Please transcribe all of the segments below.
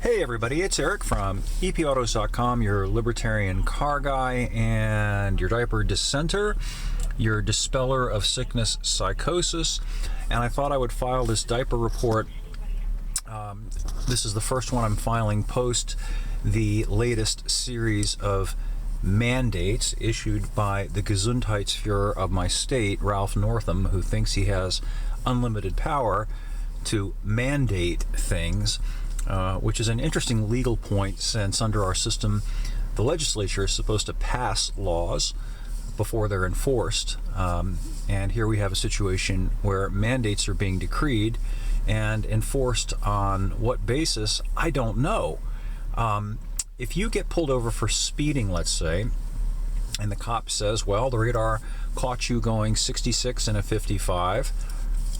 Hey everybody, it's Eric from EPAutos.com, your libertarian car guy and your diaper dissenter, your dispeller of sickness psychosis. And I thought I would file this diaper report. This is the first one I'm filing post the latest series of mandates issued by the Gesundheitsführer of my state, Ralph Northam, who thinks he has unlimited power to mandate things. Which is an interesting legal point, since under our system, the legislature is supposed to pass laws before they're enforced. And here we have a situation where mandates are being decreed and enforced on what basis, I don't know. If you get pulled over for speeding, let's say, and the cop says, well, the radar caught you going 66 in a 55.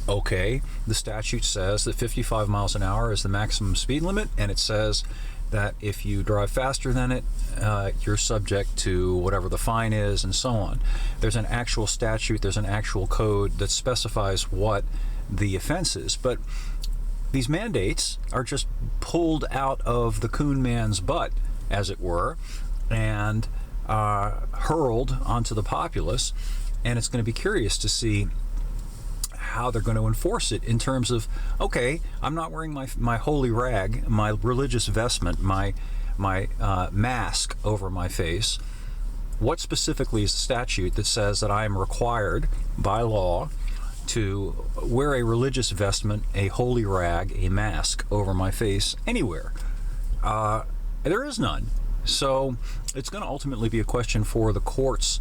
Okay, the statute says that 55 miles an hour is the maximum speed limit, and it says that if you drive faster than it, you're subject to whatever the fine is, and so on. There's an actual statute, there's an actual code that specifies what the offense is, but these mandates are just pulled out of the coon man's butt, as it were, and hurled onto the populace, and it's going to be curious to see how they're going to enforce it in terms of, okay, I'm not wearing my holy rag, my religious vestment, my mask over my face. What specifically is the statute that says that I am required by law to wear a religious vestment, a holy rag, a mask over my face anywhere? There is none. So it's going to ultimately be a question for the courts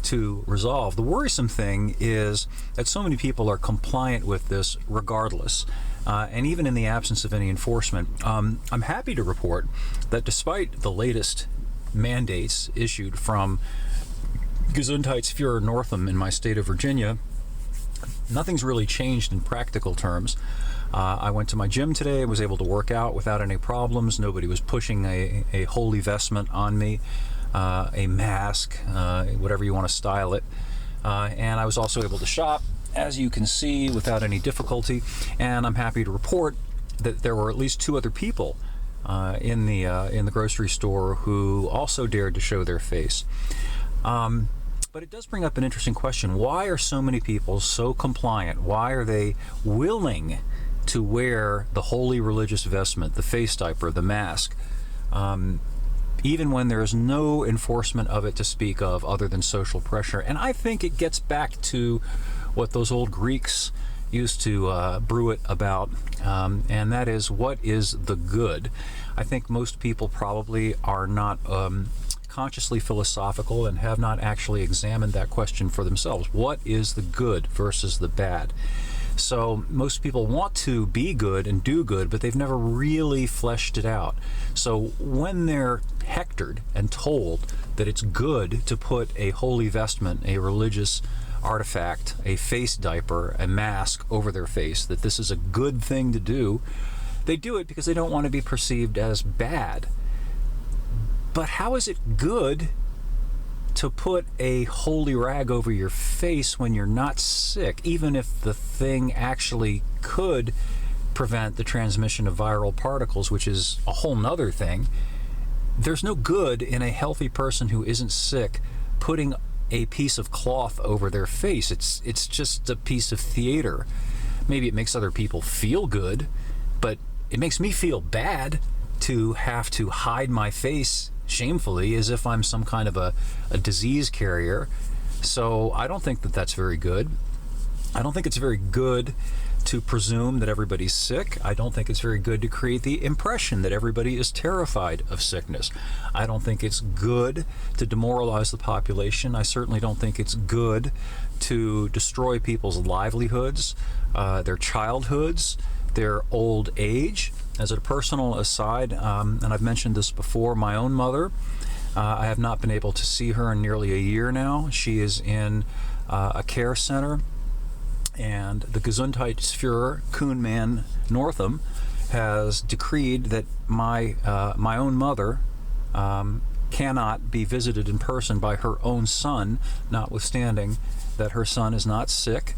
to resolve. The worrisome thing is that so many people are compliant with this regardless, and even in the absence of any enforcement. I'm happy to report that despite the latest mandates issued from Gesundheitsführer Northam in my state of Virginia, nothing's really changed in practical terms. I went to my gym today, I was able to work out without any problems. Nobody was pushing a holy vestment on me. A mask, whatever you want to style it. And I was also able to shop, as you can see, without any difficulty. And I'm happy to report that there were at least two other people in the grocery store who also dared to show their face. But it does bring up an interesting question. Why are so many people so compliant? Why are they willing to wear the holy religious vestment, the face diaper, the mask, even when there is no enforcement of it to speak of other than social pressure? And I think it gets back to what those old Greeks used to brew it about, and that is, what is the good? I think most people probably are not consciously philosophical and have not actually examined that question for themselves. What is the good versus the bad? So most people want to be good and do good, but they've never really fleshed it out. So when they're hectored and told that it's good to put a holy vestment, a religious artifact, a face diaper, a mask over their face, that this is a good thing to do, they do it because they don't want to be perceived as bad. But how is it good to put a holy rag over your face when you're not sick, even if the thing actually could prevent the transmission of viral particles, which is a whole nother thing? There's no good in a healthy person who isn't sick putting a piece of cloth over their face. It's just a piece of theater. Maybe it makes other people feel good, but it makes me feel bad to have to hide my face shamefully as if I'm some kind of a disease carrier. So I don't think that that's very good. I don't think it's very good to presume that everybody's sick. I don't think it's very good to create the impression that everybody is terrified of sickness. I don't think it's good to demoralize the population. I certainly don't think it's good to destroy people's livelihoods, their childhoods, their old age. As a personal aside, and I've mentioned this before, my own mother, I have not been able to see her in nearly a year now. She is in a care center, and the Gesundheitsführer, Coon Man Northam, has decreed that my own mother cannot be visited in person by her own son, notwithstanding that her son is not sick.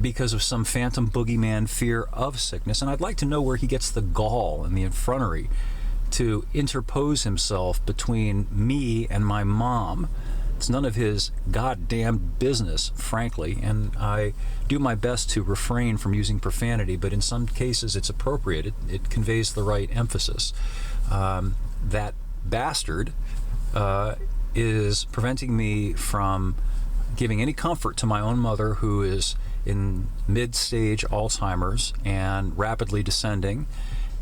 because of some phantom boogeyman fear of sickness. And I'd like to know where he gets the gall and the effrontery to interpose himself between me and my mom. It's none of his goddamn business, frankly, and I do my best to refrain from using profanity, but in some cases it's appropriate. It conveys the right emphasis. That bastard is preventing me from giving any comfort to my own mother, who is in mid-stage Alzheimer's and rapidly descending,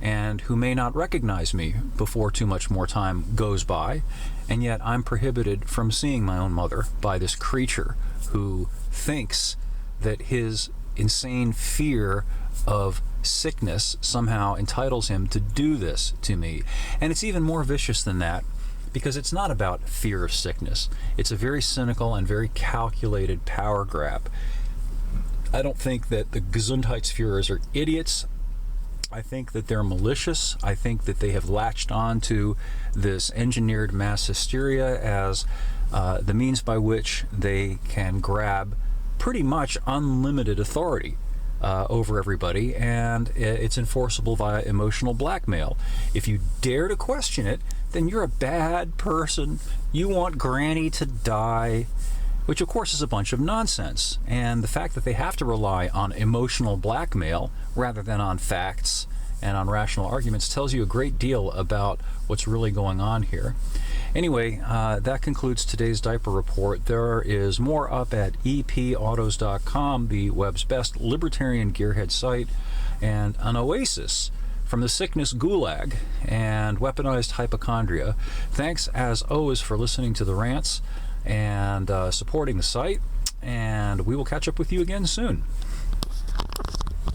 and who may not recognize me before too much more time goes by. And yet I'm prohibited from seeing my own mother by this creature who thinks that his insane fear of sickness somehow entitles him to do this to me. And it's even more vicious than that, because it's not about fear of sickness. It's a very cynical and very calculated power grab. I don't think that the Gesundheitsführers are idiots. I think that they're malicious. I think that they have latched on to this engineered mass hysteria as the means by which they can grab pretty much unlimited authority over everybody, and it's enforceable via emotional blackmail. If you dare to question it, then you're a bad person. You want Granny to die, which of course is a bunch of nonsense. And the fact that they have to rely on emotional blackmail rather than on facts and on rational arguments tells you a great deal about what's really going on here. Anyway, that concludes today's Diaper Report. There is more up at epautos.com, the web's best libertarian gearhead site, and an oasis from the sickness gulag and weaponized hypochondria. Thanks, as always, for listening to the rants and supporting the site, and we will catch up with you again soon.